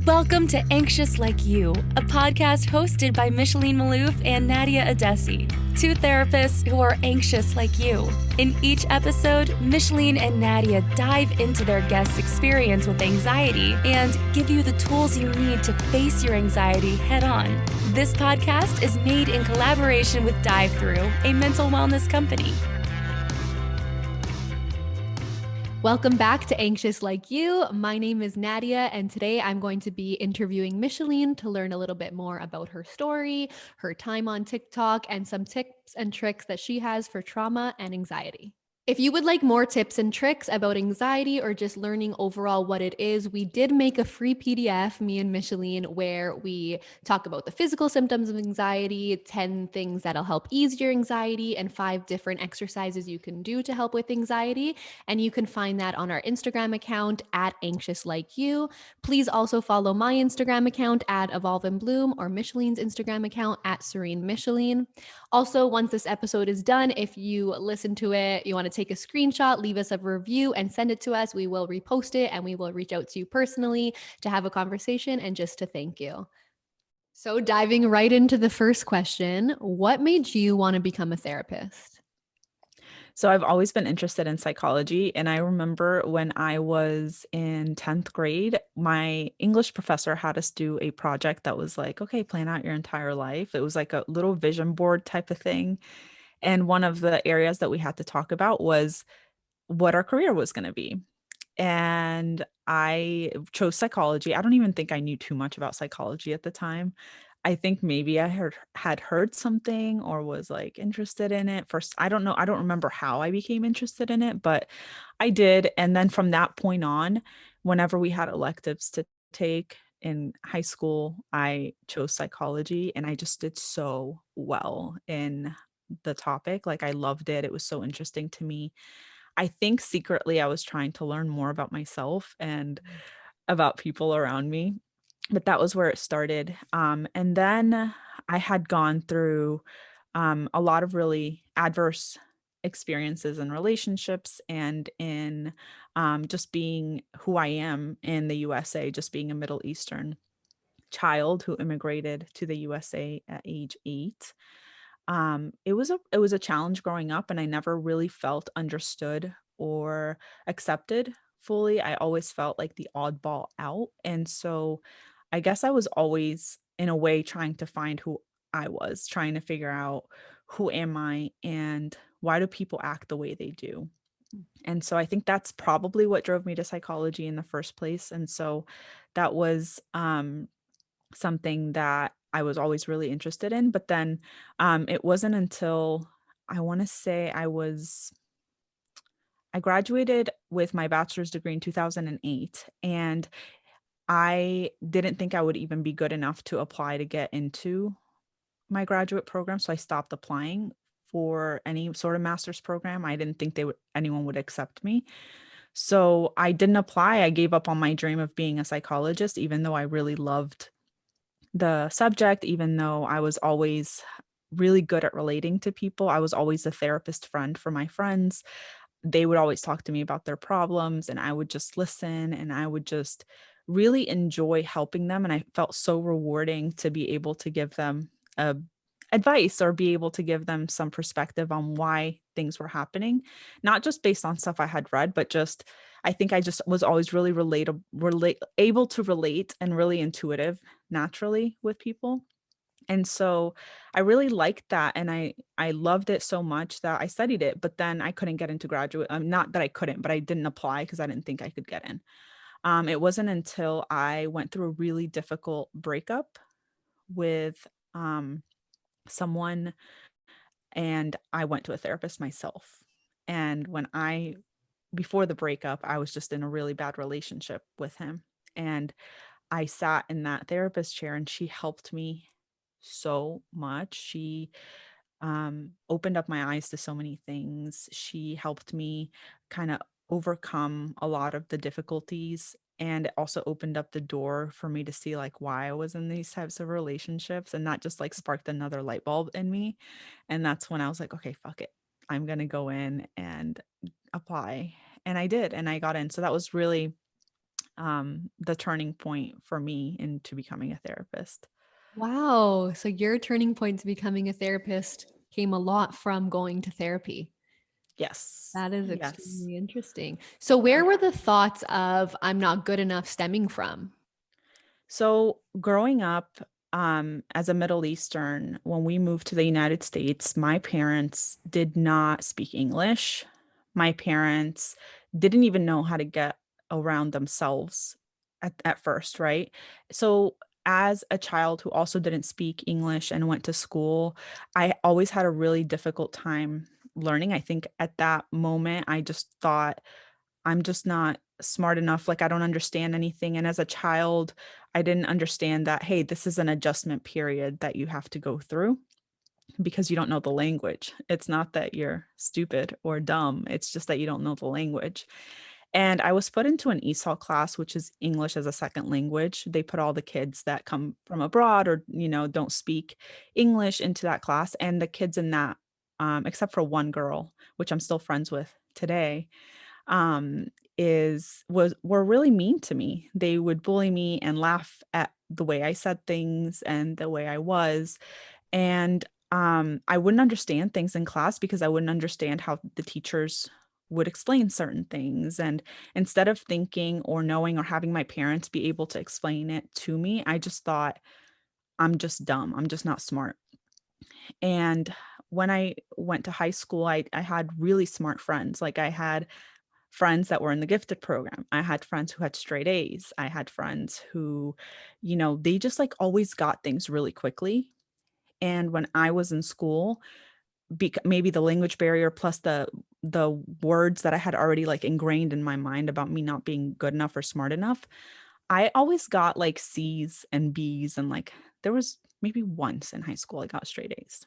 Welcome to Anxious Like You, a podcast hosted by Micheline Maalouf and Nadia Adesi, two therapists who are anxious like you. In each episode, Micheline and Nadia dive into their guests' experience with anxiety and give you the tools you need to face your anxiety head on. This podcast is made in collaboration with Dive Through, a mental wellness company. Welcome back to Anxious Like You. My name is Nadia, and today I'm going to be interviewing Micheline to learn a little bit more about her story, her time on TikTok, and some tips and tricks that she has for trauma and anxiety. If you would like more tips and tricks about anxiety or just learning overall what it is, we did make a free PDF, me and Micheline, where we talk about the physical symptoms of anxiety, 10 things that'll help ease your anxiety, and 5 different exercises you can do to help with anxiety. And you can find that on our Instagram account at Anxious Like You. Please also follow my Instagram account at Evolve and Bloom or Micheline's Instagram account at Serene Micheline. Also, once this episode is done, if you listen to it, you want to take a screenshot, leave us a review, and send it to us. We will repost it and we will reach out to you personally to have a conversation and just to thank you. So, diving right into the first question, what made you want to become a therapist? So I've always been interested in psychology. And I remember when I was in 10th grade, my English professor had us do a project that was like, okay, plan out your entire life. It was like a little vision board type of thing. And one of the areas that we had to talk about was what our career was going to be. And I chose psychology. I don't even think I knew too much about psychology at the time. I think maybe I had heard something or was like interested in it first. I don't know. I don't remember how I became interested in it, but I did. And then from that point on, whenever we had electives to take in high school, I chose psychology and I just did so well in the topic. Like I loved it. It was so interesting to me. I think secretly I was trying to learn more about myself and about people around me, but that was where it started. And then I had gone through a lot of really adverse experiences in relationships and in just being who I am in the USA, just being a Middle Eastern child who immigrated to the USA at age 8. It was a challenge growing up, and I never really felt understood or accepted fully. I always felt like the oddball out. And so I guess I was always in a way trying to find who I was, trying to figure out who am I and why do people act the way they do. And so I think that's probably what drove me to psychology in the first place. And so that was something that I was always really interested in. But then it wasn't until I want to say I graduated with my bachelor's degree in 2008, and I didn't think I would even be good enough to apply to get into my graduate program. So I stopped applying for any sort of master's program. I didn't think anyone would accept me. So I didn't apply. I gave up on my dream of being a psychologist, even though I really loved the subject, even though I was always really good at relating to people. I was always a therapist friend for my friends. They would always talk to me about their problems, and I would just listen, and I would just really enjoy helping them. And I felt so rewarding to be able to give them advice or be able to give them some perspective on why things were happening, not just based on stuff I had read, but just I think I just was always really able to relate and really intuitive naturally with people. And so I really liked that, and I loved it so much that I studied it, but then I couldn't get into graduate. Not that I couldn't, but I didn't apply because I didn't think I could get in. It wasn't until I went through a really difficult breakup with someone, and I went to a therapist myself. And before the breakup, I was just in a really bad relationship with him. And I sat in that therapist chair and she helped me so much. She opened up my eyes to so many things. She helped me kind of overcome a lot of the difficulties. And it also opened up the door for me to see like why I was in these types of relationships. And that just like sparked another light bulb in me. And that's when I was like, okay, fuck it. I'm going to go in and apply. And I did. And I got in. So that was really the turning point for me into becoming a therapist. Wow. So your turning point to becoming a therapist came a lot from going to therapy. Yes. That is Yes. extremely interesting. So where were the thoughts of I'm not good enough stemming from? So growing up as a Middle Eastern, when we moved to the United States, my parents did not speak English. My parents didn't even know how to get around themselves at first, right? So as a child who also didn't speak English and went to school, I always had a really difficult time learning. I think at that moment, I just thought, I'm just not smart enough. Like, I don't understand anything. And as a child, I didn't understand that, hey, this is an adjustment period that you have to go through because you don't know the language. It's not that you're stupid or dumb, it's just that you don't know the language. And I was put into an ESOL class, which is English as a second language. They put all the kids that come from abroad or, don't speak English into that class. And the kids in that, except for one girl, which I'm still friends with today, um, were really mean to me. They would bully me and laugh at the way I said things and the way I was. And I wouldn't understand things in class because I wouldn't understand how the teachers would explain certain things. And instead of thinking or knowing or having my parents be able to explain it to me, I just thought, I'm just dumb. I'm just not smart. And when I went to high school, I had really smart friends. Like, I had friends that were in the gifted program. I had friends who had straight A's. I had friends who, they just like always got things really quickly. And when I was in school, maybe the language barrier plus the words that I had already like ingrained in my mind about me not being good enough or smart enough, I always got like C's and B's, and like there was maybe once in high school I got straight A's.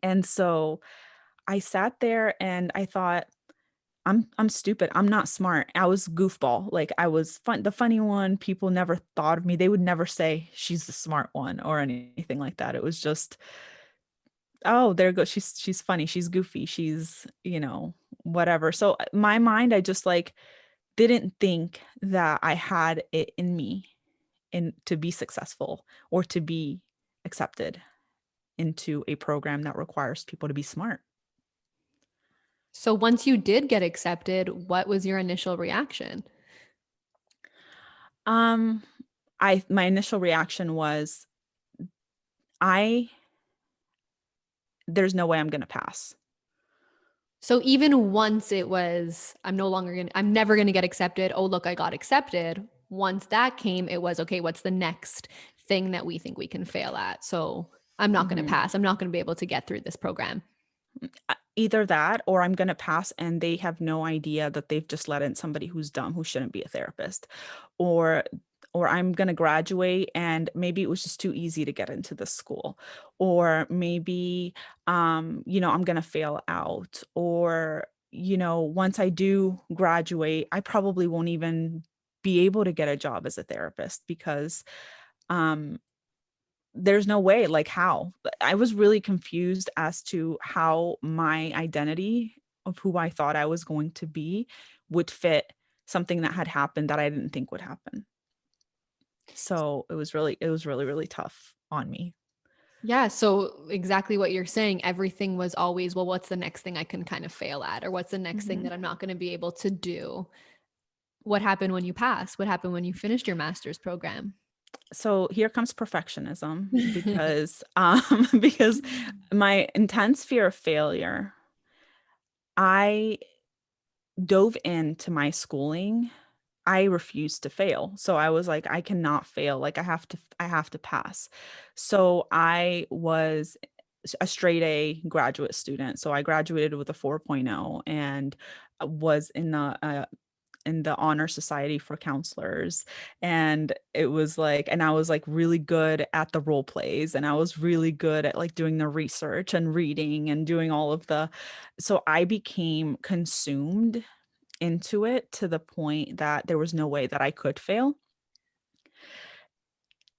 And so I sat there and I thought, I'm stupid. I'm not smart. I was goofball. Like, I was the funny one. People never thought of me. They would never say she's the smart one or anything like that. It was just, oh, there goes. She's funny. She's goofy. She's, whatever. So my mind, I just like didn't think that I had it in me to be successful or to be accepted into a program that requires people to be smart. So once you did get accepted, what was your initial reaction? Um, my initial reaction was, I there's no way I'm going to pass. So even once it was, I'm never going to get accepted. Oh, look, I got accepted. Once that came, it was, okay, what's the next thing that we think we can fail at? So I'm not going to Mhm. pass. I'm not going to be able to get through this program. Either that or I'm going to pass and they have no idea that they've just let in somebody who's dumb, who shouldn't be a therapist. Or I'm going to graduate and maybe it was just too easy to get into the school. Or maybe I'm going to fail out. Or once I do graduate, I probably won't even be able to get a job as a therapist because um there's no way, like, how? I was really confused as to how my identity of who I thought I was going to be would fit something that had happened that I didn't think would happen. So it was really, really tough on me. Yeah. So exactly what you're saying, everything was always, well, what's the next thing I can kind of fail at? Or what's the next thing Mhm. that I'm not going to be able to do? What happened when you passed? What happened when you finished your master's program? So here comes perfectionism because because my intense fear of failure, I dove into my schooling. I refused to fail. So I was like, I cannot fail. Like, I have to pass. So I was a straight A graduate student. So I graduated with a 4.0 and was in the honor society for counselors. And it was like, and I was like really good at the role plays, and I was really good at like doing the research and reading and doing all of so I became consumed into it to the point that there was no way that I could fail.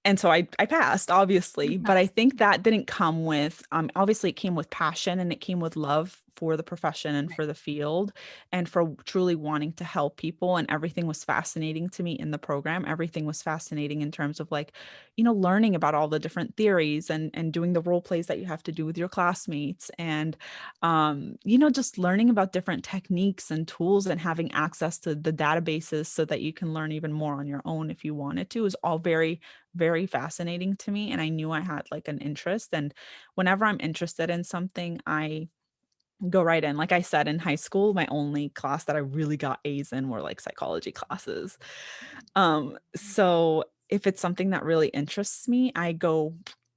And so I passed, obviously, but I think that didn't come with, obviously it came with passion and it came with love for the profession and for the field and for truly wanting to help people. And everything was fascinating to me in the program. Everything was fascinating in terms of like, learning about all the different theories and doing the role plays that you have to do with your classmates and, just learning about different techniques and tools and having access to the databases so that you can learn even more on your own if you wanted to is all very, very fascinating to me. And I knew I had like an interest. And whenever I'm interested in something, I go right in. Like I said, in high school, my only class that I really got A's in were like psychology classes. So if it's something that really interests me, I go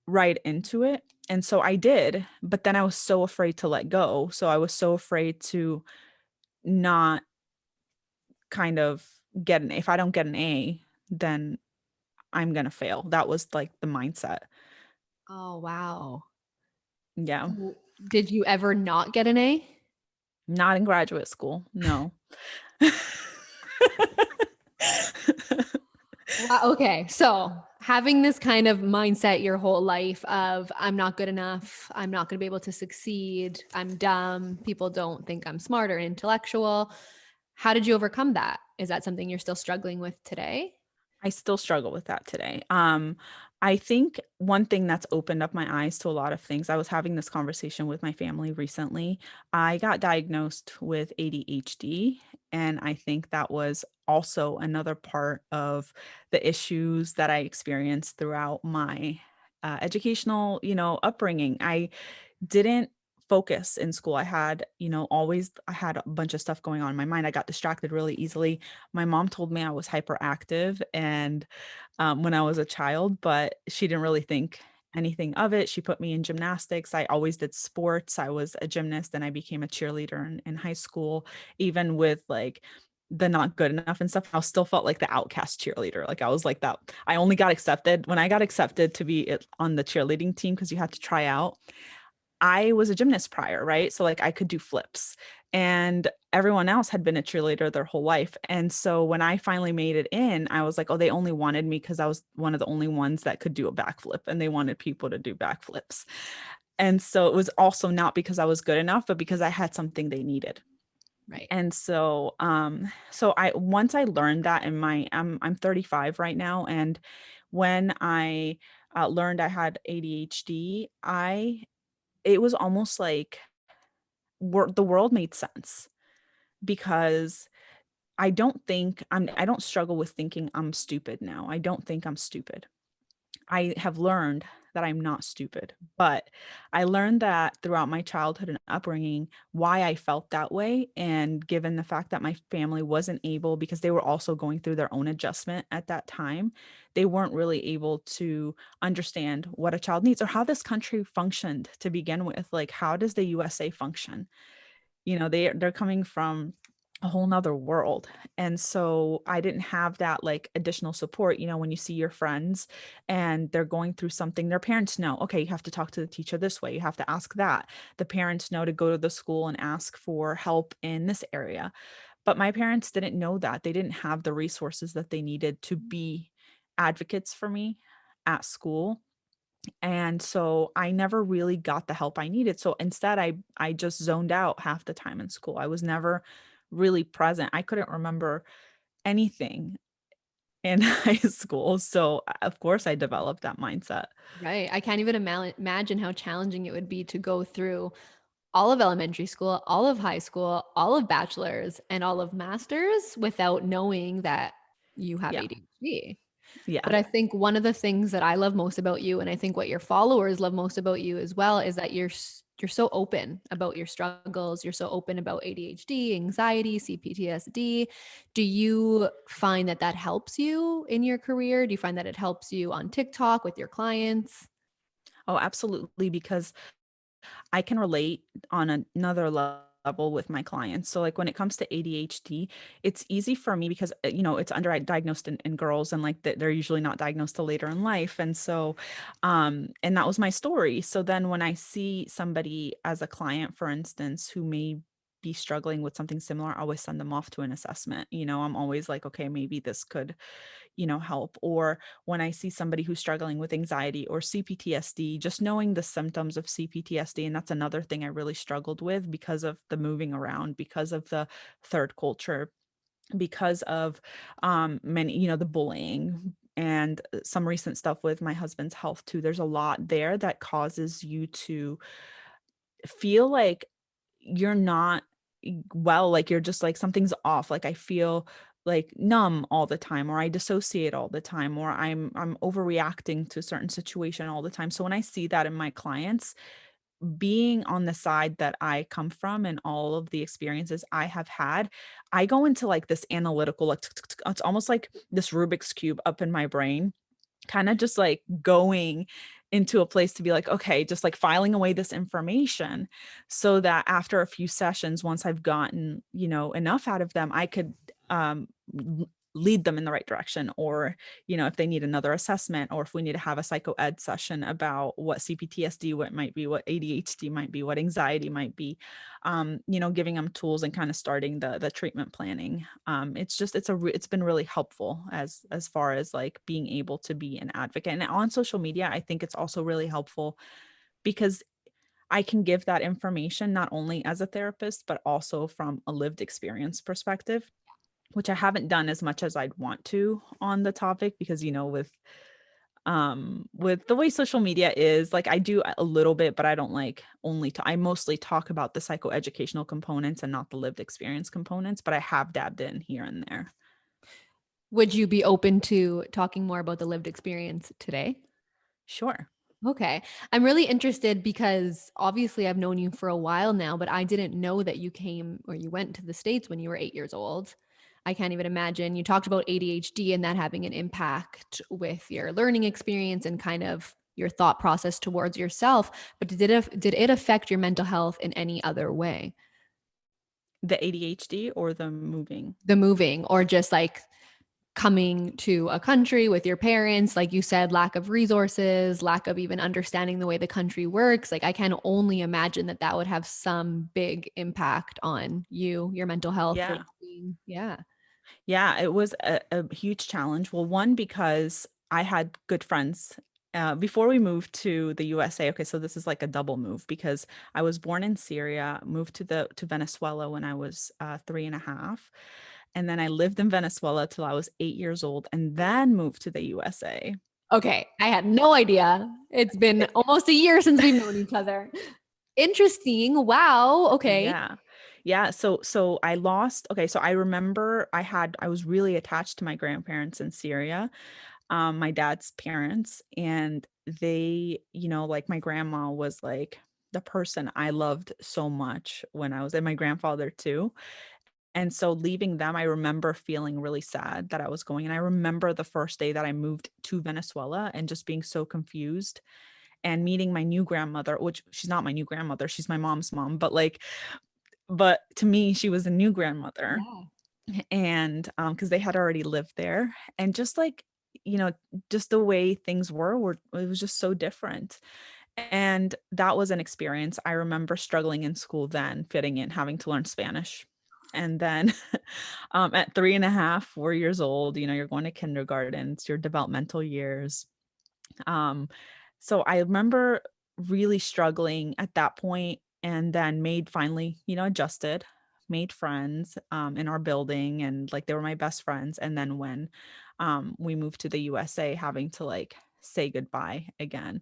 right into it. And so I did, but then I was so afraid to let go. So I was so afraid to not kind of if I don't get an A, then I'm going to fail. That was like the mindset. Oh, wow. Yeah. So did you ever not get an A? Not in graduate school. No. Wow, okay. So having this kind of mindset your whole life of I'm not good enough, I'm not going to be able to succeed, I'm dumb, people don't think I'm smart or intellectual. How did you overcome that? Is that something you're still struggling with today? I still struggle with that today. I think one thing that's opened up my eyes to a lot of things, I was having this conversation with my family recently. I got diagnosed with ADHD, and I think that was also another part of the issues that I experienced throughout my educational, upbringing. I didn't focus in school. I had a bunch of stuff going on in my mind. I got distracted really easily. My mom told me I was hyperactive and when I was a child, but she didn't really think anything of it. She put me in gymnastics. I always did sports. I was a gymnast and I became a cheerleader in high school, even with like the not good enough and stuff. I still felt like the outcast cheerleader. Like I was like that. I only got accepted when I got accepted to be on the cheerleading team because you had to try out. I was a gymnast prior, right? So like I could do flips and everyone else had been a cheerleader their whole life. And so when I finally made it in, I was like, oh, they only wanted me because I was one of the only ones that could do a backflip and they wanted people to do backflips. And so it was also not because I was good enough, but because I had something they needed. Right. And so so I once I learned that in I'm 35 right now, and when I learned I had ADHD, it was almost like the world made sense because I don't struggle with thinking I'm stupid now. I don't think I'm stupid. I have learned that I'm not stupid, but I learned that throughout my childhood and upbringing, why I felt that way. And given the fact that my family wasn't able, because they were also going through their own adjustment at that time, they weren't really able to understand what a child needs or how this country functioned to begin with. Like, how does the USA function? They're coming from a whole nother world. And so I didn't have that like additional support. When you see your friends and they're going through something, their parents know, okay, you have to talk to the teacher this way, you have to ask that. The parents know to go to the school and ask for help in this area. But my parents didn't know that. They didn't have the resources that they needed to be advocates for me at school. And so I never really got the help I needed. So instead I just zoned out half the time in school. I was never really present. I couldn't remember anything in high school. So of course I developed that mindset. Right. I can't even imagine how challenging it would be to go through all of elementary school, all of high school, all of bachelor's, and all of master's without knowing that you have Yeah. ADHD. Yeah. But I think one of the things that I love most about you, and I think what your followers love most about you as well, is that you're so open about your struggles. You're so open about ADHD, anxiety, CPTSD. Do you find that that helps you in your career? Do you find that it helps you on TikTok with your clients? Oh, absolutely. Because I can relate on another level with my clients. So like when it comes to ADHD, it's easy for me because it's diagnosed in girls and like they're usually not diagnosed till later in life. And so and that was my story. So then when I see somebody as a client, for instance, who may be struggling with something similar, I always send them off to an assessment. I'm always like, okay, maybe this could, help. Or when I see somebody who's struggling with anxiety or CPTSD, just knowing the symptoms of CPTSD. And that's another thing I really struggled with because of the moving around, because of the third culture, because of many, the bullying and some recent stuff with my husband's health too. There's a lot there that causes you to feel like you're not well, like you're just like something's off. Like I feel like numb all the time, or I dissociate all the time, or I'm overreacting to a certain situation all the time. So when I see that in my clients, being on the side that I come from and all of the experiences I have had, I go into like this analytical, like it's almost like this Rubik's cube up in my brain, kind of just like going into a place to be like, okay, just like filing away this information so that after a few sessions, once I've gotten, enough out of them, I could lead them in the right direction. Or, if they need another assessment, or if we need to have a psycho ed session about what CPTSD, what might be, what ADHD might be, what anxiety might be, giving them tools and kind of starting the treatment planning. It's been really helpful as far as like being able to be an advocate. And on social media, I think it's also really helpful because I can give that information not only as a therapist, but also from a lived experience perspective, which I haven't done as much as I'd want to on the topic because, with the way social media is, like I do a little bit, but I don't like I mostly talk about the psychoeducational components and not the lived experience components, but I have dabbed in here and there. Would you be open to talking more about the lived experience today? Sure. Okay. I'm really interested because obviously I've known you for a while now, but I didn't know that you came or you went to the States when you were 8 years old. I can't even imagine. You talked about ADHD and that having an impact with your learning experience and kind of your thought process towards yourself. But did it affect your mental health in any other way? The ADHD or the moving? The moving or just like coming to a country with your parents, like you said, lack of resources, lack of even understanding the way the country works. Like I can only imagine that that would have some big impact on you, your mental health, your Yeah. well-being. Yeah. Yeah, it was a huge challenge. Well, one, because I had good friends before we moved to the USA. Okay, so this is like a double move because I was born in Syria, moved to Venezuela when I was 3.5, and then I lived in Venezuela till I was 8 years old, and then moved to the USA. Okay. I had no idea. It's been almost a year since we've known each other. Interesting. Wow. Okay. Yeah. Yeah. So I lost. Okay. So I remember I was really attached to my grandparents in Syria, my dad's parents, and they, like my grandma was like the person I loved so much when I was, and my grandfather too. And so leaving them, I remember feeling really sad that I was going. And I remember the first day that I moved to Venezuela and just being so confused and meeting my new grandmother, which she's not my new grandmother, she's my mom's mom, but to me, she was a new grandmother. Yeah. And because they had already lived there. And just like, you know, just the way things were, it was just so different. And that was an experience. I remember struggling in school then, fitting in, having to learn Spanish. And then at 3.5, 4 years old, you're going to kindergarten, it's your developmental years. Um, so I remember really struggling at that point, and then made finally, adjusted, made friends in our building, and like they were my best friends. And then when we moved to the USA, having to like say goodbye again.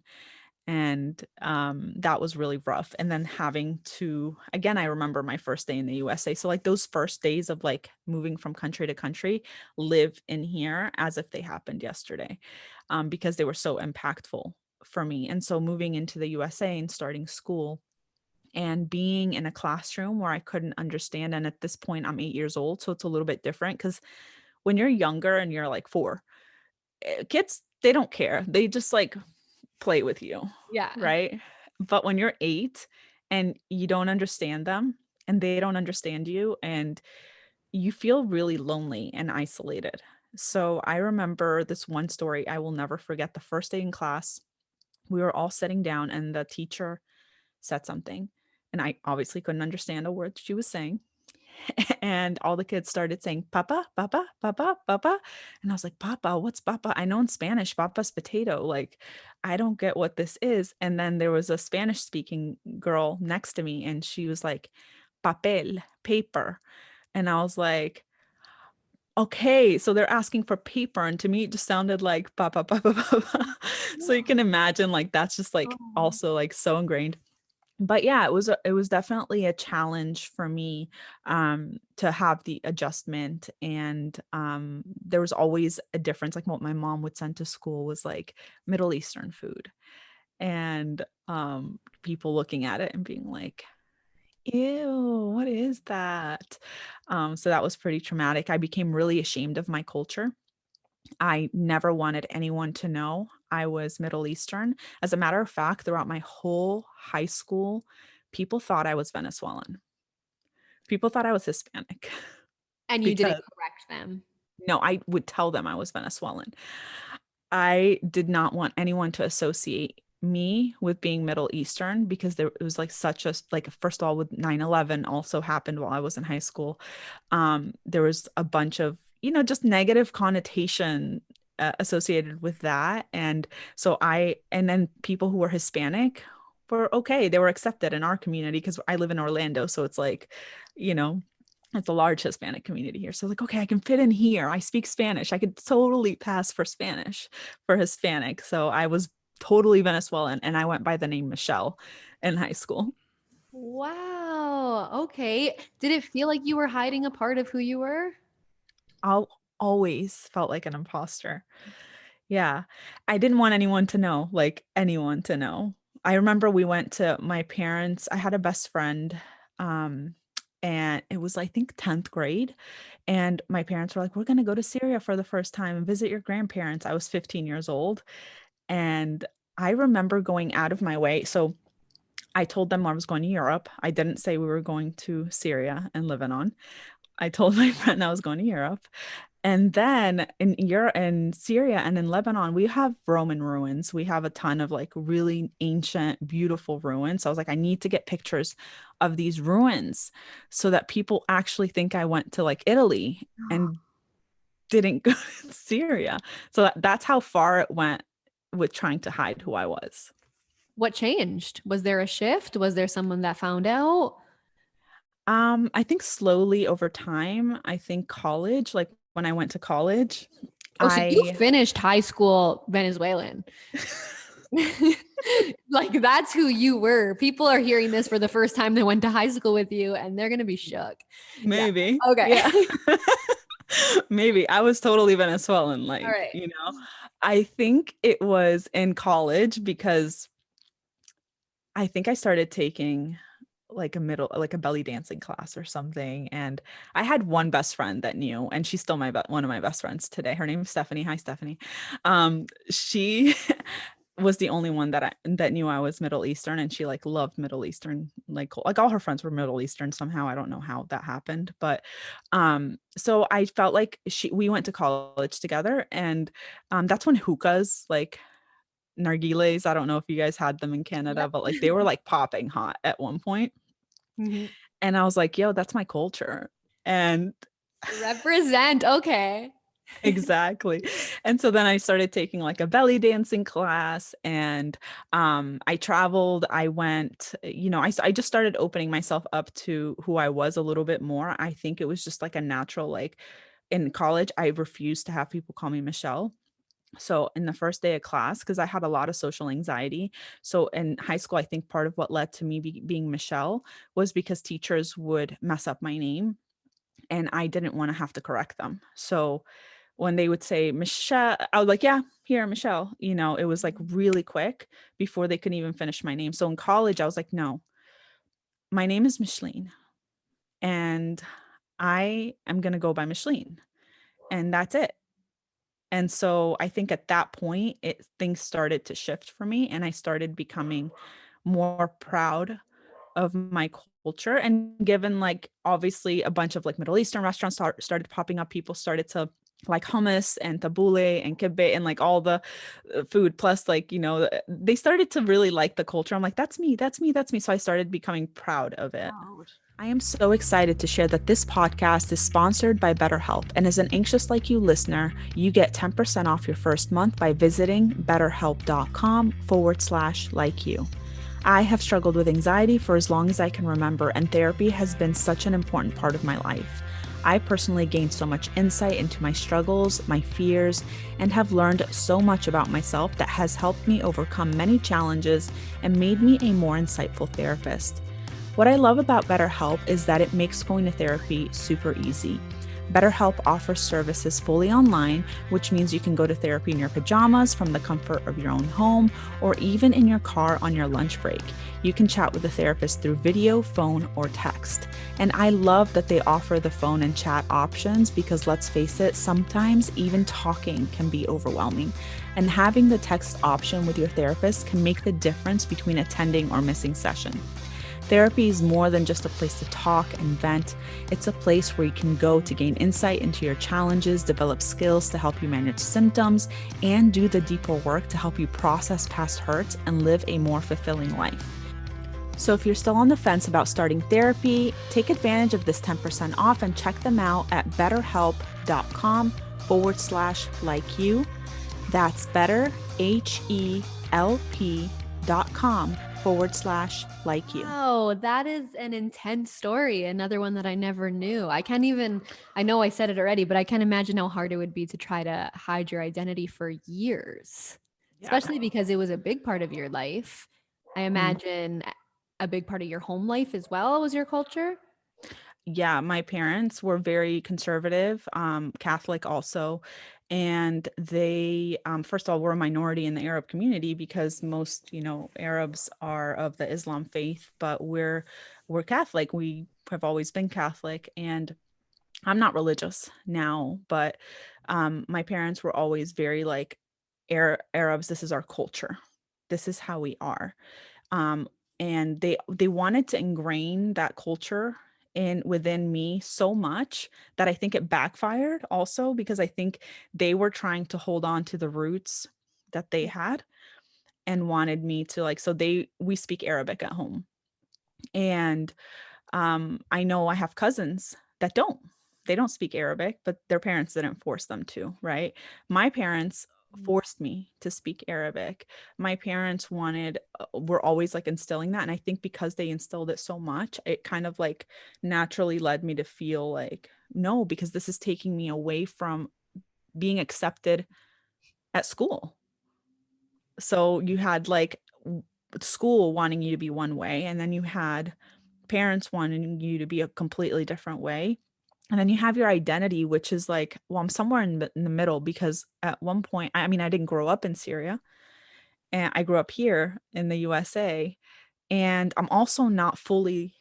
And that was really rough. And then having to, again, I remember my first day in the USA. So like those first days of like moving from country to country live in here as if they happened yesterday, because they were so impactful for me. And so moving into the USA and starting school and being in a classroom where I couldn't understand. And at this point, I'm 8 years old. So it's a little bit different because when you're younger and you're like 4, kids, they don't care. They just like play with you, Yeah. right? But when you're 8 and you don't understand them and they don't understand you, and you feel really lonely and isolated. So I remember this one story I will never forget. The first day in class, we were all sitting down and the teacher said something. And I obviously couldn't understand a word she was saying. And all the kids started saying, Papa, Papa, Papa, Papa. And I was like, Papa, what's Papa? I know in Spanish, Papa's potato. Like, I don't get what this is. And then there was a Spanish speaking girl next to me, and she was like, papel, paper. And I was like, okay, so they're asking for paper. And to me, it just sounded like papa, papa, papa. So you can imagine, like, that's just like Oh. also like so ingrained. But yeah, it was definitely a challenge for me to have the adjustment. And there was always a difference. Like what my mom would send to school was like Middle Eastern food, and people looking at it and being like, ew, what is that? So that was pretty traumatic. I became really ashamed of my culture. I never wanted anyone to know I was Middle Eastern. As a matter of fact, throughout my whole high school, people thought I was Venezuelan. People thought I was Hispanic And you didn't because correct them. no, I would tell them I was Venezuelan. I did not want anyone to associate me with being Middle Eastern because there it was like such a like first of all with 9/11 also happened while I was in high school. There was a bunch of, you know, just negative connotation associated with that. And so and then people who were Hispanic were okay. They were accepted in our community because I live in Orlando. So it's like, you know, it's a large Hispanic community here. So like, okay, I can fit in here. I speak Spanish. I could totally pass for Spanish for Hispanic. So I was totally Venezuelan, and I went by the name Michelle in high school. Wow. Okay. Did it feel like you were hiding a part of who you were? I always felt like an imposter. Yeah. I didn't want anyone to know, like anyone to know. I remember we went to my parents. I had a best friend, um, and it was, I think, 10th grade. And my parents were like, we're going to go to Syria for the first time and visit your grandparents. I was 15 years old. And I remember going out of my way. So I told them I was going to Europe. I didn't say we were going to Syria and Lebanon. I told my friend I was going to Europe. And then in Europe and Syria and in Lebanon, we have Roman ruins. We have a ton of like really ancient, beautiful ruins. So I was like, I need to get pictures of these ruins so that people actually think I went to like Italy and didn't go to Syria. So that's how far it went with trying to hide who I was. What changed? Was there a shift? Was there someone that found out? I think slowly over time, I think college, like when I went to college, Oh, so you I finished high school Venezuelan. Like that's who you were. People are hearing this for the first time. They went to high school with you and they're going to be shook. Yeah. maybe, Okay. yeah, maybe I was totally Venezuelan, All like, right. you know, I think it was in college because I think I started taking like like a belly dancing class or something. And I had one best friend that knew, and she's still one of my best friends today. Her name is Stephanie. Hi, Stephanie. She was the only one that knew I was Middle Eastern, and she like loved Middle Eastern, like all her friends were Middle Eastern somehow. I don't know how that happened, but so I felt like we went to college together, and that's when hookahs, like nargiles, I don't know if you guys had them in Canada, Yep. but like they were like popping hot at one point. Mhm. And I was like, yo, that's my culture. And Represent. Okay. exactly. And so then I started taking like a belly dancing class, and I traveled. I went, you know, I just started opening myself up to who I was a little bit more. I think it was just like a natural, like in college, I refused to have people call me Michelle. So in the first day of class, because I had a lot of social anxiety. So in high school, I think part of what led to me being Michelle was because teachers would mess up my name, and I didn't want to have to correct them. So when they would say Michelle, I was like, yeah, here, Michelle. You know, it was like really quick before they could even finish my name. So in college, I was like, no, my name is Micheline, and I am going to go by Micheline, and that's it. And so I think at that point, things started to shift for me, and I started becoming more proud of my culture. And given like obviously a bunch of like Middle Eastern restaurants started popping up, people started to like hummus and tabbouleh and kibbeh and like all the food, plus like, they started to really like the culture. I'm like, that's me, that's me, that's me. So I started becoming proud of it. I am so excited to share that this podcast is sponsored by BetterHelp. And as an anxious like you listener, you get 10% off your first month by visiting betterhelp.com/like you. I have struggled with anxiety for as long as I can remember, and therapy has been such an important part of my life. I personally gained so much insight into my struggles, my fears, and have learned so much about myself that has helped me overcome many challenges and made me a more insightful therapist. What I love about BetterHelp is that it makes going to therapy super easy. BetterHelp offers services fully online, which means you can go to therapy in your pajamas from the comfort of your own home or even in your car on your lunch break. You can chat with a therapist through video, phone, or text. And I love that they offer the phone and chat options because let's face it, sometimes even talking can be overwhelming. And having the text option with your therapist can make the difference between attending or missing session. Therapy is more than just a place to talk and vent. It's a place where you can go to gain insight into your challenges, develop skills to help you manage symptoms, and do the deeper work to help you process past hurts and live a more fulfilling life. So if you're still on the fence about starting therapy, take advantage of this 10% off and check them out at betterhelp.com/like you. That's betterhelp.com/like you. Oh, that is an intense story. Another one that I never knew. I know I said it already, but I can't imagine how hard it would be to try to hide your identity for years, especially because it was a big part of your life. I imagine a big part of your home life as well was your culture. Yeah, my parents were very conservative, Catholic also. And they, first of all, were a minority in the Arab community because most, Arabs are of the Islam faith, but we're Catholic. We have always been Catholic, and I'm not religious now, but my parents were always very like Arabs. This is our culture. This is how we are. Um, and they wanted to ingrain that culture in within me so much that I think it backfired also because I think they were trying to hold on to the roots that they had and wanted me to like, so we speak Arabic at home. And I know I have cousins that don't. They don't speak Arabic, but their parents didn't force them to, right? My parents forced me to speak Arabic. My parents were always like instilling that. And I think because they instilled it so much, it kind of like naturally led me to feel like, no, because this is taking me away from being accepted at school. So you had like school wanting you to be one way, and then you had parents wanting you to be a completely different way. And then you have your identity, which is like, well, I'm somewhere in the middle because at one point, I mean, I didn't grow up in Syria and I grew up here in the USA. And I'm also not fully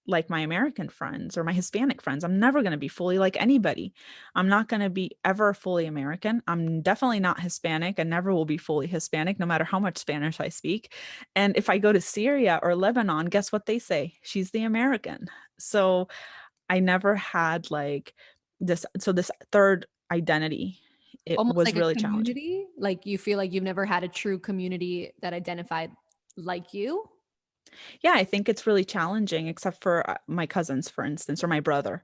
like my American friends or my Hispanic friends. I'm never going to be fully like anybody. I'm not going to be ever fully American. I'm definitely not Hispanic and never will be fully Hispanic, no matter how much Spanish I speak. And if I go to Syria or Lebanon, guess what they say? She's the American. So I never had like this. So this third identity, it Almost was like a really challenging. community. Like you feel like you've never had a true community that identified like you. Yeah, I think it's really challenging, except for my cousins, for instance, or my brother.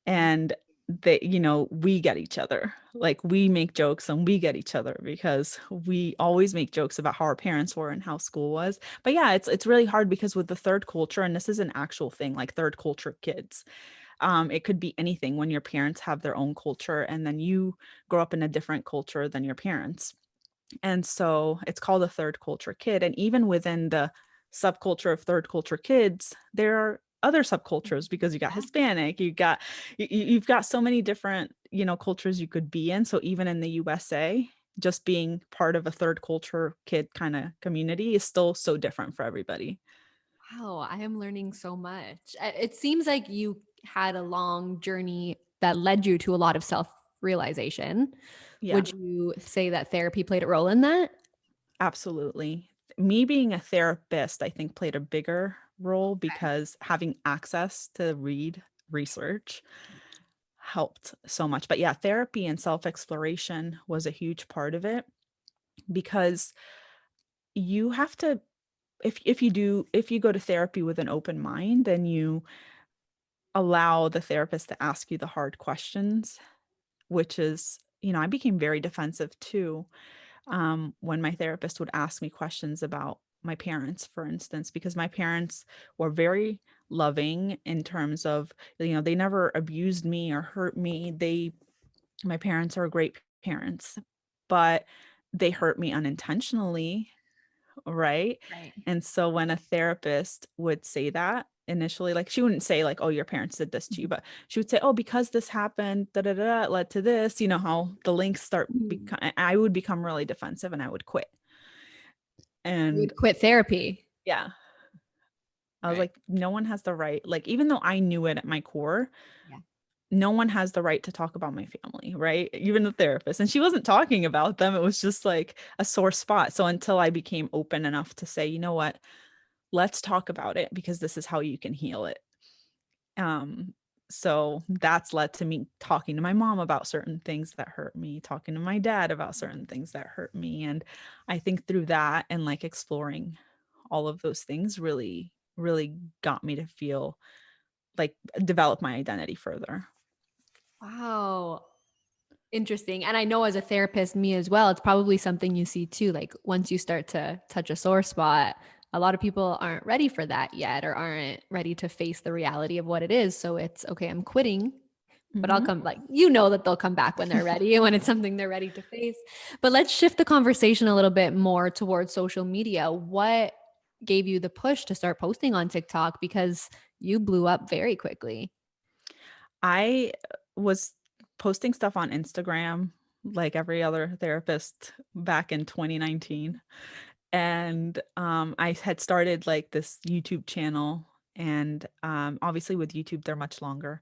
And we get each other. Like we make jokes and we get each other because we always make jokes about how our parents were and how school was. But yeah, it's really hard because with the third culture, and this is an actual thing, like third culture kids, it could be anything when your parents have their own culture and then you grow up in a different culture than your parents. And so it's called a third culture kid. And even within the subculture of third culture kids, there are other subcultures because you got Hispanic, you've got so many different, cultures you could be in. So even in the USA, just being part of a third culture kid kind of community is still so different for everybody. Wow, I am learning so much. It seems like you had a long journey that led you to a lot of self realization. Yeah, Would you say that therapy played a role in that? absolutely. Me being a therapist, I think played a bigger role because having access to read, research, helped so much. But yeah, therapy and self-exploration was a huge part of it, because you have to, if you go to therapy with an open mind, then you allow the therapist to ask you the hard questions, which is, I became very defensive too, when my therapist would ask me questions about my parents, for instance, because my parents were very loving in terms of, they never abused me or hurt me. My parents are great parents, but they hurt me unintentionally, right? Right. And so when a therapist would say that initially, like she wouldn't say like, "Oh, your parents did this to you," but she would say, "Oh, because this happened, da da da, it led to this." You know how the links start. Mhm. I would become really defensive and I would quit. You And would quit therapy. yeah, I was Right. like, no one has the right. Like, even though I knew it at my core, Yeah. no one has the right to talk about my family, right? Even the therapist. And she wasn't talking about them. It was just like a sore spot. So until I became open enough to say, you know what, let's talk about it because this is how you can heal it. Um, so that's led to me talking to my mom about certain things that hurt me, talking to my dad about certain things that hurt me. And I think through that and like exploring all of those things really, really got me to feel like develop my identity further. Wow. Interesting. And I know as a therapist, me as well, it's probably something you see too. Like once you start to touch a sore spot, a lot of people aren't ready for that yet or aren't ready to face the reality of what it is. So it's okay, I'm quitting, but I'll Mhm. come, like, that they'll come back when they're ready and when it's something they're ready to face. But let's shift the conversation a little bit more towards social media. What gave you the push to start posting on TikTok? Because you blew up very quickly. I was posting stuff on Instagram like every other therapist back in 2019. And I had started like this YouTube channel. And obviously, with YouTube, they're much longer.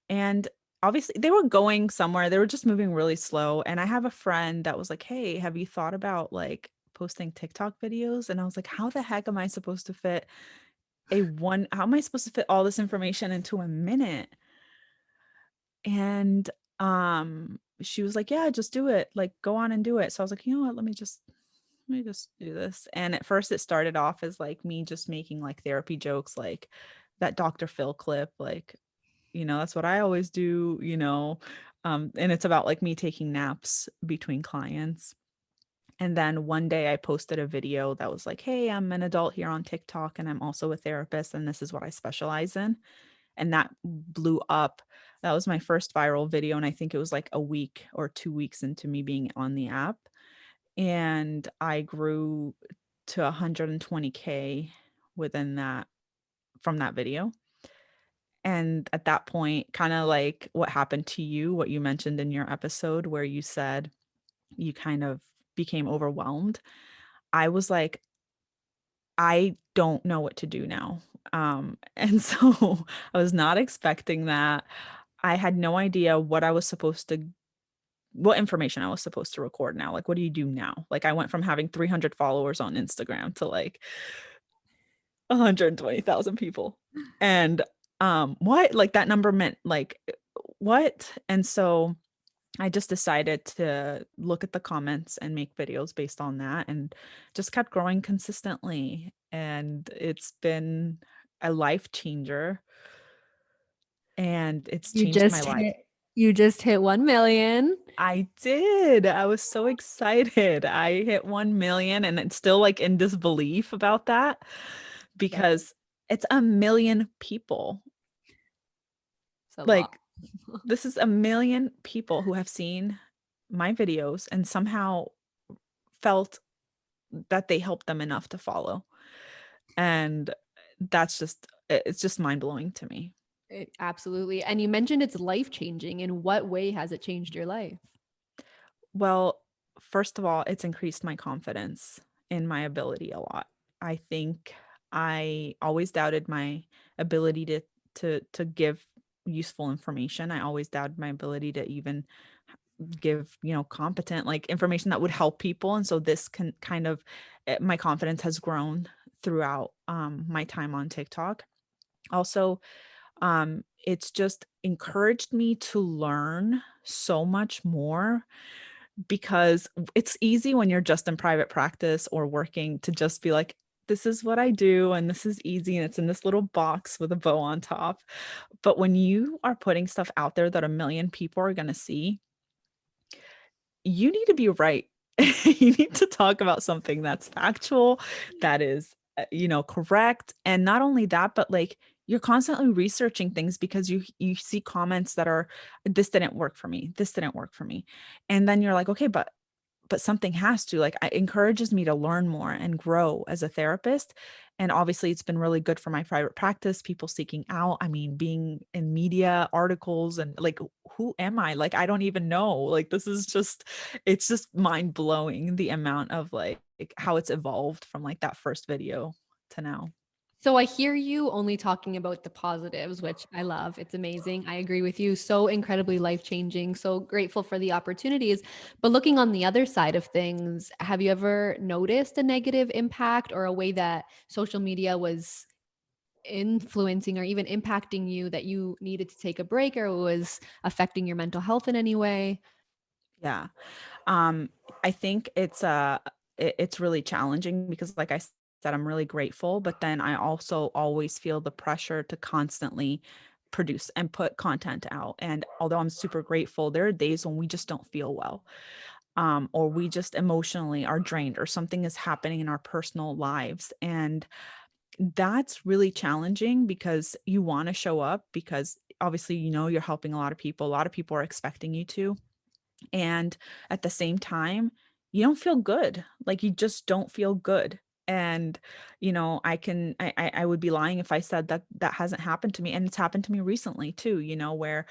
And obviously, they were going somewhere. They were just moving really slow. And I have a friend that was like, "Hey, have you thought about like posting TikTok videos?" And I was like, "How the heck am I supposed to fit how am I supposed to fit all this information into a minute?" And she was like, "Yeah, just do it. Like go on and do it." So I was like, "You know what? Let me just do this." And at first it started off as like me just making like therapy jokes, like that Dr. Phil clip, like, that's what I always do, and it's about like me taking naps between clients. And then one day I posted a video that was like, "Hey, I'm an adult here on TikTok and I'm also a therapist and this is what I specialize in." And that blew up. That was my first viral video, and I think it was like a week or 2 weeks into me being on the app, and I grew to 120K within that from that video. And at that point, kinda like what happened to you, what you mentioned in your episode where you said you kind of became overwhelmed, I was like, "I don't know what to do now." And so I was not expecting that. I had no idea what information I was supposed to record now. Like, what do you do now? Like, I went from having 300 followers on Instagram to like 120,000 people. And what? Like that number meant like what? And so I just decided to look at the comments and make videos based on that and just kept growing consistently. And it's been a life changer and it's You changed my just life. hit you just hit 1 million. I did. I was so excited. I hit 1 million and it's still like in disbelief about that That's because it's a million people. a lot. Like this is a million people who have seen my videos and somehow felt that they helped them enough to follow. And it's just mind-blowing to me. Absolutely. And you mentioned it's life changing. In what way has it changed your life? Well, first of all, it's increased my confidence in my ability a lot. I think I always doubted my ability to give useful information. I always doubted my ability to even give, competent like information that would help people. And so this can kind of my confidence has grown throughout my time on TikTok. Also, It's just encouraged me to learn so much more because it's easy when you're just in private practice or working to just be like, this is what I do and this is easy and it's in this little box with a bow on top. But when you are putting stuff out there that a million people are going to see, you need to be right. You need to talk about something that's factual, that is, correct. And not only that, but like you're constantly researching things because you see comments that are, this didn't work for me. This didn't work for me. And then you're like, okay, but something has to, like, it encourages me to learn more and grow as a therapist. And obviously it's been really good for my private practice, people seeking out, I mean, being in media articles and like, who am I? Like, I don't even know. Like, this is just, it's just mind blowing the amount of like how it's evolved from like that first video to now. So I hear you only talking about the positives, which I love. It's amazing. I agree with you. So incredibly life-changing. So grateful for the opportunities. But looking on the other side of things, have you ever noticed a negative impact or a way that social media was influencing or even impacting you that you needed to take a break or was affecting your mental health in any way? Yeah. Um, I think it's really challenging because like I said, I'm really grateful, but then I also always feel the pressure to constantly produce and put content out. And although I'm super grateful, there are days when we just don't feel well. Or we just emotionally are drained or something is happening in our personal lives. And that's really challenging because you want to show up because obviously, you're helping a lot of people. A lot of people are expecting you to, and at the same time, you don't feel good. Like, you just don't feel good. And, I would be lying if I said that that hasn't happened to me. And it's happened to me recently too, where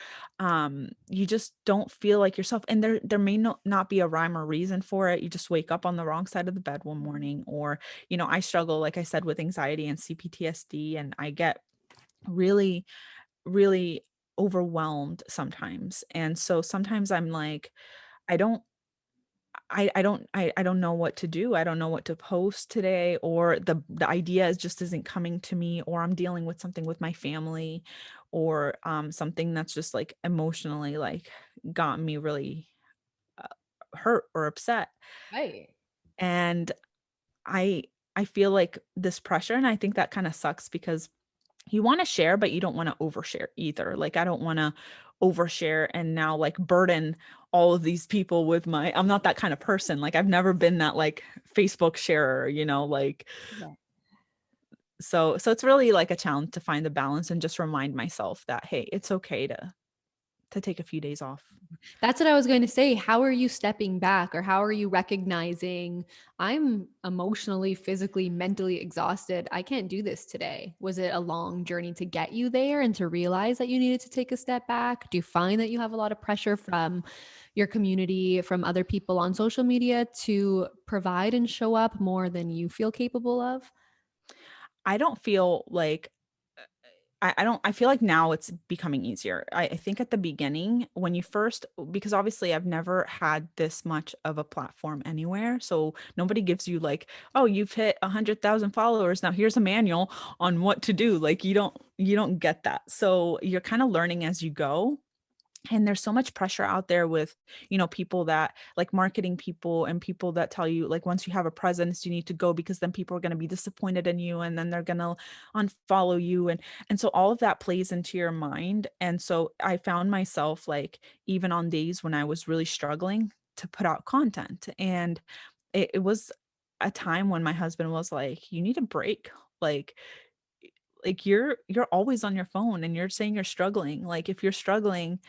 you just don't feel like yourself. And there may not be a rhyme or reason for it. You just wake up on the wrong side of the bed one morning, or, I struggle, like I said, with anxiety and CPTSD, and I get really, really overwhelmed sometimes. And so sometimes I'm like, I don't I don't know what to do. I don't know what to post today, or the idea is just isn't coming to me, or I'm dealing with something with my family, or something that's just like emotionally like got me really uh, hurt or upset. Right. And I I feel like this pressure, and I think that kind of sucks because you want to share, but you don't want to overshare either. Like, I don't want to overshare and now like burden all of these people with I'm not that kind of person. Like, I've never been that like Facebook sharer, like, Yeah. so it's really like a challenge to find the balance and just remind myself that, hey, it's okay to take a few days off. That's what I was going to say. How are you stepping back or how are you recognizing I'm emotionally, physically, mentally exhausted? I can't do this today. Was it a long journey to get you there and to realize that you needed to take a step back? Do you find that you have a lot of pressure from your community, from other people on social media to provide and show up more than you feel capable of? I don't feel like I don't I feel like now it's becoming easier. I think at the beginning when you first, because obviously I've never had this much of a platform anywhere. So nobody gives you like, oh, you've hit 100,000 followers. Now here's a manual on what to do. Like, you don't get that. So you're kind of learning as you go. And there's so much pressure out there with, people that like marketing people and people that tell you like, once you have a presence, you need to go because then people are going to be disappointed in you and then they're going to unfollow you. And so all of that plays into your mind. And so I found myself like, even on days when I was really struggling to put out content. And it was a time when my husband was like, you need a break. Like you're always on your phone and you're saying you're struggling. Like, if you're struggling,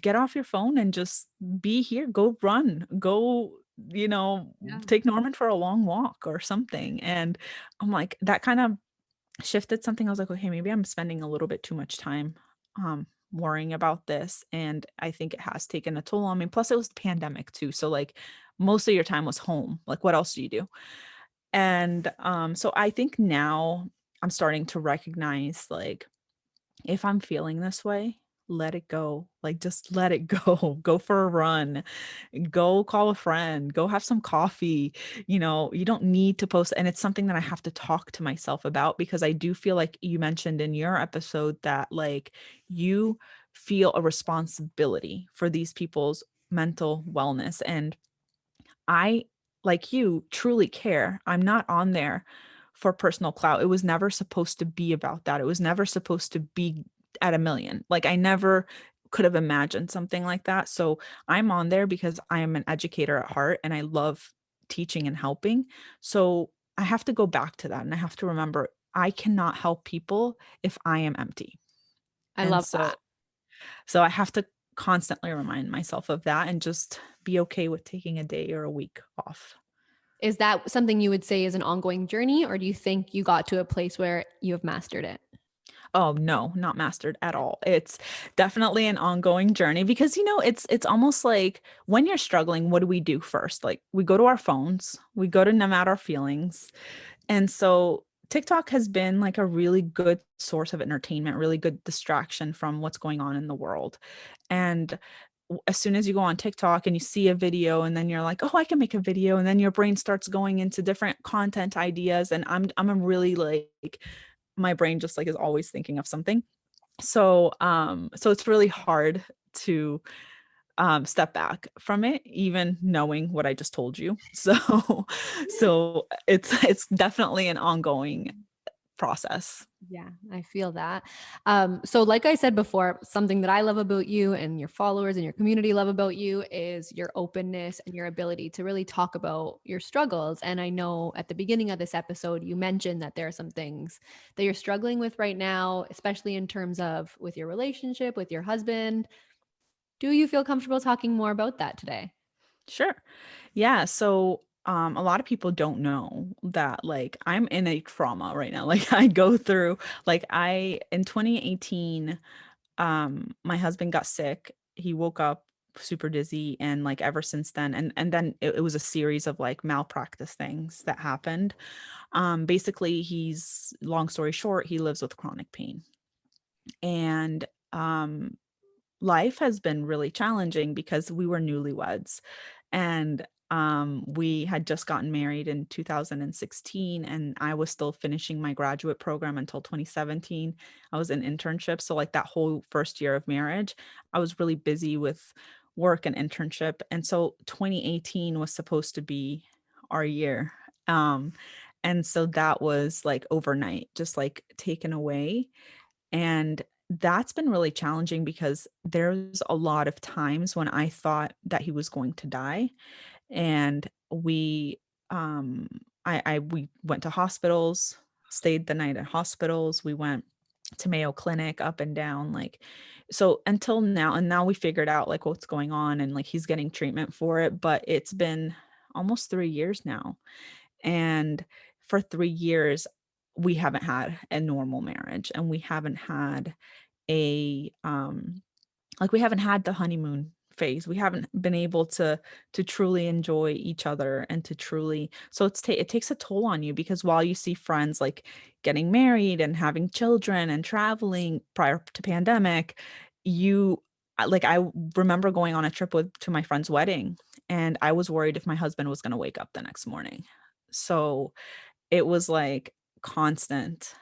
get off your phone and just be here, go run, go, Yeah. take Norman for a long walk or something. And I'm like, that kind of shifted something. I was like, okay, maybe I'm spending a little bit too much time worrying about this. And I think it has taken a toll on me. Plus it was the pandemic too. So like most of your time was home. Like, what else do you do? And so I think now I'm starting to recognize like, if I'm feeling this way, let it go. Like, just let it go. Go for a run. Go call a friend. Go have some coffee. You don't need to post. And it's something that I have to talk to myself about, because I do feel like you mentioned in your episode that like you feel a responsibility for these people's mental wellness. And I, like you, truly care. I'm not on there for personal clout. It was never supposed to be about that. It was never supposed to be at a million. Like, I never could have imagined something like that. So I'm on there because I am an educator at heart and I love teaching and helping. So I have to go back to that and I have to remember I cannot help people if I am empty. I And love so that. so I have to constantly remind myself of that and just be okay with taking a day or a week off. Is that something you would say is an ongoing journey, or do you think you got to a place where you have mastered it? Oh, no, not mastered at all. It's definitely an ongoing journey because it's almost like when you're struggling, what do we do first? Like, we go to our phones, we go to numb out our feelings. And so TikTok has been like a really good source of entertainment, really good distraction from what's going on in the world. And as soon as you go on TikTok and you see a video and then you're like, "Oh, I can make a video." And then your brain starts going into different content ideas and I'm a really like my brain just like is always thinking of something. So it's really hard to step back from it, even knowing what I just told you. So it's definitely an ongoing process. Yeah, I feel that. So like I said before, something that I love about you and your followers and your community love about you is your openness and your ability to really talk about your struggles. And I know at the beginning of this episode, you mentioned that there are some things that you're struggling with right now, especially in terms of with your relationship, with your husband. Do you feel comfortable talking more about that today? Sure. Yeah. So a lot of people don't know that like I'm in a trauma right now. Like, I go through like I in 2018, my husband got sick. He woke up super dizzy, and like ever since then, and then it was a series of like malpractice things that happened. Basically, he's long story short, he lives with chronic pain. And life has been really challenging because we were newlyweds, and we had just gotten married in 2016, and I was still finishing my graduate program until 2017. I was in internship, so like that whole first year of marriage I was really busy with work and internship. And so 2018 was supposed to be our year. Um and so that was like overnight just like taken away. And that's been really challenging because there's a lot of times when I thought that he was going to die. And um we went to hospitals, stayed the night at hospitals. We went to Mayo Clinic, up and down, like, so until now. And now we figured out like what's going on, and like he's getting treatment for it, but it's been almost 3 years now. And for 3 years, we haven't had a normal marriage, and we haven't had a like we haven't had the honeymoon phase. We haven't been able to truly enjoy each other and to truly, so it takes a toll on you, because while you see friends like getting married and having children and traveling prior to pandemic, like I remember going on a trip with to my friend's wedding, and I was worried if my husband was going to wake up the next morning. So it was like constant,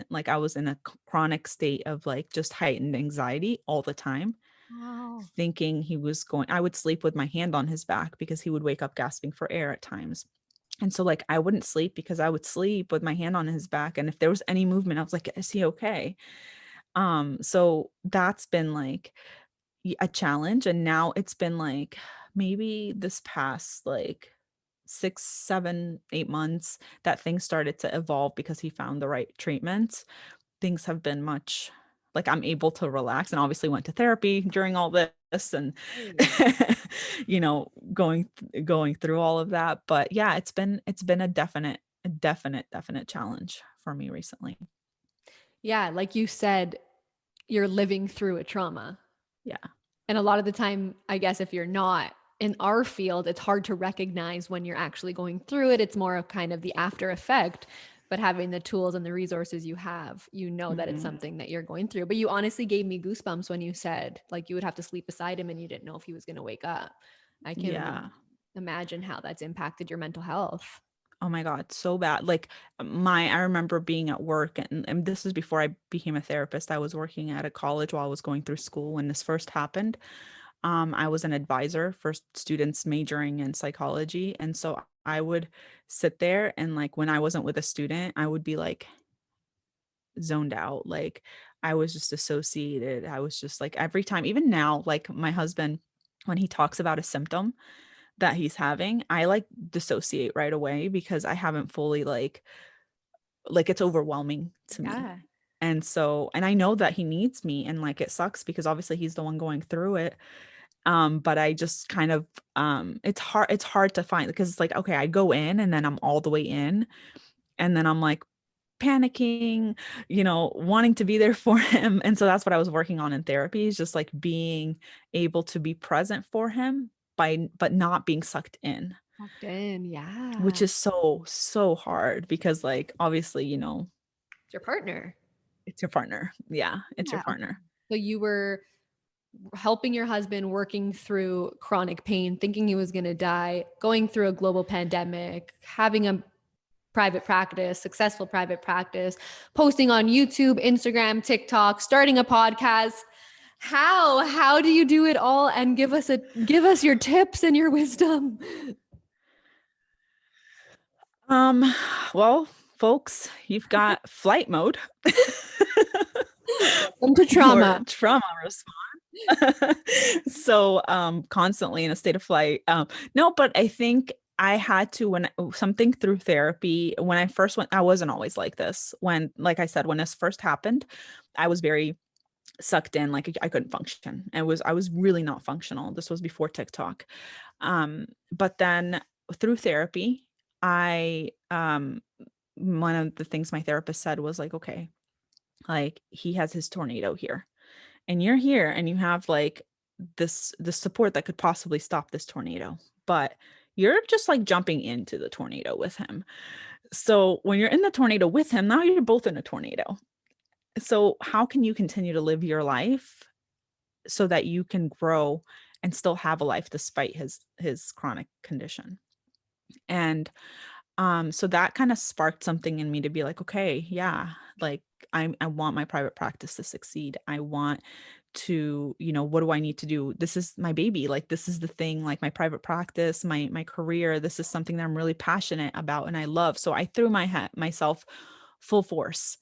like I was in a chronic state of like just heightened anxiety all the time, Wow. thinking he was going I would sleep with my hand on his back because he would wake up gasping for air at times. And so like I wouldn't sleep because I would sleep with my hand on his back, and if there was any movement I was like, is he okay? So that's been like a challenge. And now it's been like maybe this past like 6, 7, 8 months that things started to evolve because he found the right treatments. Things have been much like I'm able to relax, and obviously went to therapy during all this, and you know, going through all of that. But yeah, it's been a definite challenge for me recently. Yeah, like you said, you're living through a trauma. Yeah. And a lot of the time, I guess if you're not in our field, it's hard to recognize when you're actually going through it. It's more of kind of the after effect. But having the tools and the resources you have, you know that it's something that you're going through. But you honestly gave me goosebumps when you said like you would have to sleep beside him and you didn't know if he was going to wake up. I can Yeah. imagine how that's impacted your mental health. Oh my God, so bad. Like I remember being at work, and this is before I became a therapist. I was working at a college while I was going through school when this first happened. I was an advisor for students majoring in psychology. And so I would sit there and like when I wasn't with a student, I would be like zoned out. Like I was just associated. I was just like every time, even now, like my husband, when he talks about a symptom that he's having, I like dissociate right away because I haven't fully like it's overwhelming to me. Yeah. And so, and I know that he needs me and like it sucks because obviously he's the one going through it. But I just kind of it's hard to find because it's like, okay, I go in and then I'm all the way in and then I'm like panicking, wanting to be there for him. And so that's what I was working on in therapy is just like being able to be present for him but not being sucked in, Locked in. which Yeah. is so hard because like obviously, It's your partner. it's your partner. Yeah, it's your Yeah. partner. So you were helping your husband working through chronic pain, thinking he was going to die, going through a global pandemic, having a private practice, successful private practice, posting on YouTube, Instagram, TikTok, starting a podcast. How do you do it all and give us your tips and your wisdom? Um, well, folks, you've got flight mode Welcome to or trauma. trauma response. So, constantly in a state of flight. No, but I think I had to when something through therapy, when I first went, I wasn't always like this. When, like I said, when this first happened, I was very sucked in, like I couldn't function. I was really not functional. This was before TikTok. But then through therapy, I one of the things my therapist said was like, okay, like he has his tornado here and you're here and you have like this support that could possibly stop this tornado, but you're just like jumping into the tornado with him. So when you're in the tornado with him, now you're both in a tornado. So how can you continue to live your life so that you can grow and still have a life despite his chronic condition? And so that kind of sparked something in me to be like, okay, yeah, like I want my private practice to succeed. I want to, what do I need to do? This is my baby. Like this is the thing, like my private practice, my career. This is something that I'm really passionate about and I love. So I threw myself full force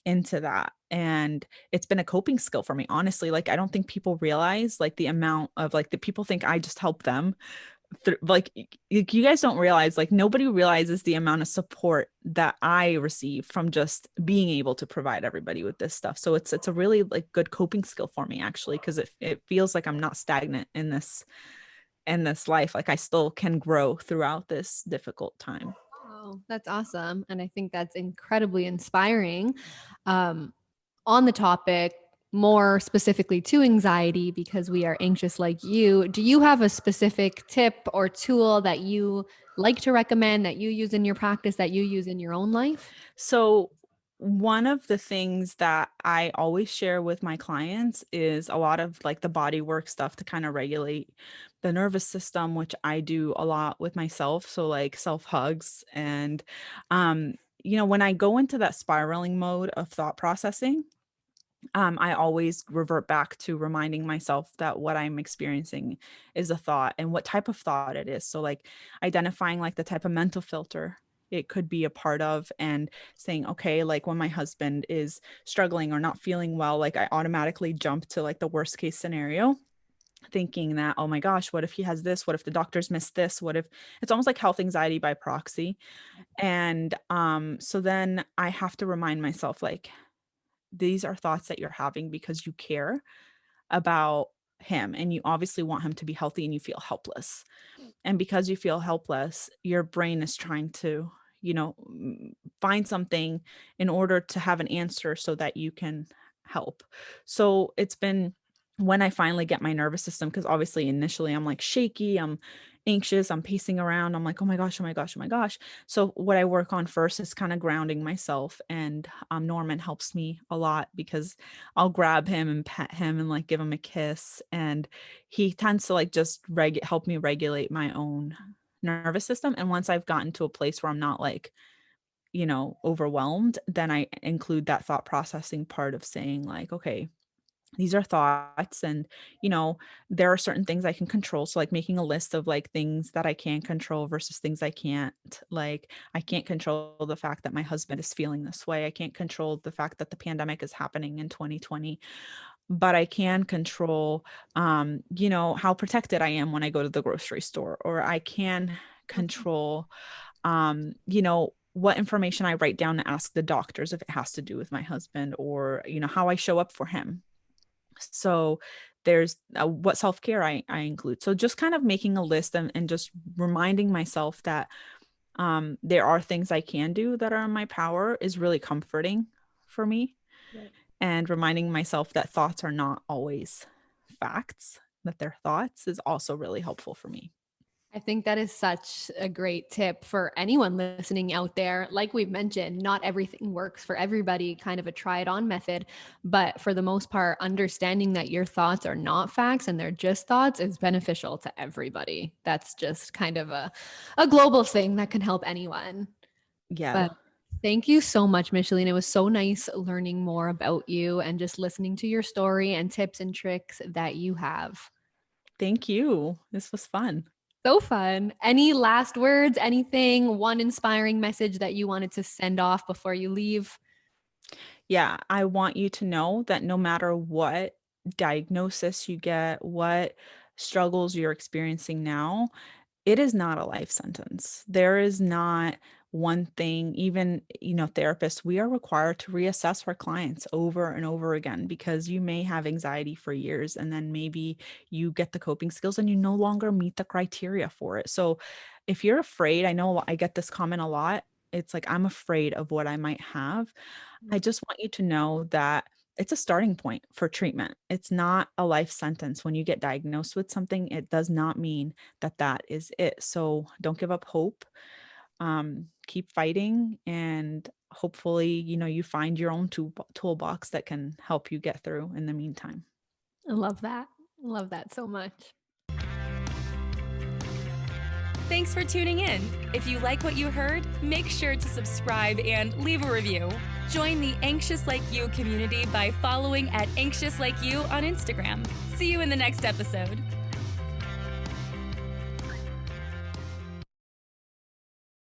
into that. And it's been a coping skill for me, honestly. Like I don't think people realize like the amount of like the people think I just help them like you guys don't realize, like nobody realizes the amount of support that I receive from just being able to provide everybody with this stuff. So it's a really like good coping skill for me actually, because it feels like I'm not stagnant in this life. Like I still can grow throughout this difficult time. Oh, that's awesome. And I think that's incredibly inspiring. Um, on the topic, more specifically to anxiety, because we are anxious like you, do you have a specific tip or tool that you like to recommend that you use in your practice, that you use in your own life? So one of the things that I always share with my clients is a lot of like the body work stuff to kind of regulate the nervous system, which I do a lot with myself. So like self hugs and, um, when I go into that spiraling mode of thought processing, I always revert back to reminding myself that what I'm experiencing is a thought and what type of thought it is. So, like, identifying like the type of mental filter it could be a part of and saying, okay, like when my husband is struggling or not feeling well, like I automatically jump to like the worst case scenario, thinking that, oh my gosh, what if he has this? What if the doctors missed this? What if it's almost like health anxiety by proxy? And so then I have to remind myself, like, these are thoughts that you're having because you care about him and you obviously want him to be healthy and you feel helpless. And because you feel helpless, your brain is trying to, find something in order to have an answer so that you can help. So it's been when I finally get my nervous system, because obviously initially I'm like shaky, I'm anxious, I'm pacing around, I'm like, oh my gosh, oh my gosh, oh my gosh. So what I work on first is kind of grounding myself. And Norman helps me a lot because I'll grab him and pet him and like give him a kiss. And he tends to like just help me regulate my own nervous system. And once I've gotten to a place where I'm not like, overwhelmed, then I include that thought processing part of saying like, okay, these are thoughts and, you know, there are certain things I can control. So like making a list of like things that I can control versus things I can't. Like I can't control the fact that my husband is feeling this way. I can't control the fact that the pandemic is happening in 2020, but I can control, how protected I am when I go to the grocery store, or I can control, what information I write down to ask the doctors if it has to do with my husband, or, how I show up for him. So there's what self-care I include. So just kind of making a list and just reminding myself that there are things I can do that are in my power is really comforting for me. Right. And reminding myself that thoughts are not always facts, that they're thoughts, is also really helpful for me. I think that is such a great tip for anyone listening out there. Like we've mentioned, not everything works for everybody, kind of a try it on method. But for the most part, understanding that your thoughts are not facts and they're just thoughts is beneficial to everybody. That's just kind of a global thing that can help anyone. Yeah. But thank you so much, Micheline. It was so nice learning more about you and just listening to your story and tips and tricks that you have. Thank you. This was fun. So fun. Any last words, anything, one inspiring message that you wanted to send off before you leave? Yeah, I want you to know that no matter what diagnosis you get, what struggles you're experiencing now, it is not a life sentence. There is not one thing, even, therapists, we are required to reassess our clients over and over again, because you may have anxiety for years and then maybe you get the coping skills and you no longer meet the criteria for it. So if you're afraid, I know I get this comment a lot. It's like, I'm afraid of what I might have. I just want you to know that it's a starting point for treatment. It's not a life sentence. When you get diagnosed with something, it does not mean that that is it. So don't give up hope. Keep fighting, and hopefully, you find your own toolbox that can help you get through in the meantime. I love that. I love that so much. Thanks for tuning in. If you like what you heard, make sure to subscribe and leave a review. Join the Anxious Like You community by following @AnxiousLikeYou on Instagram. See you in the next episode.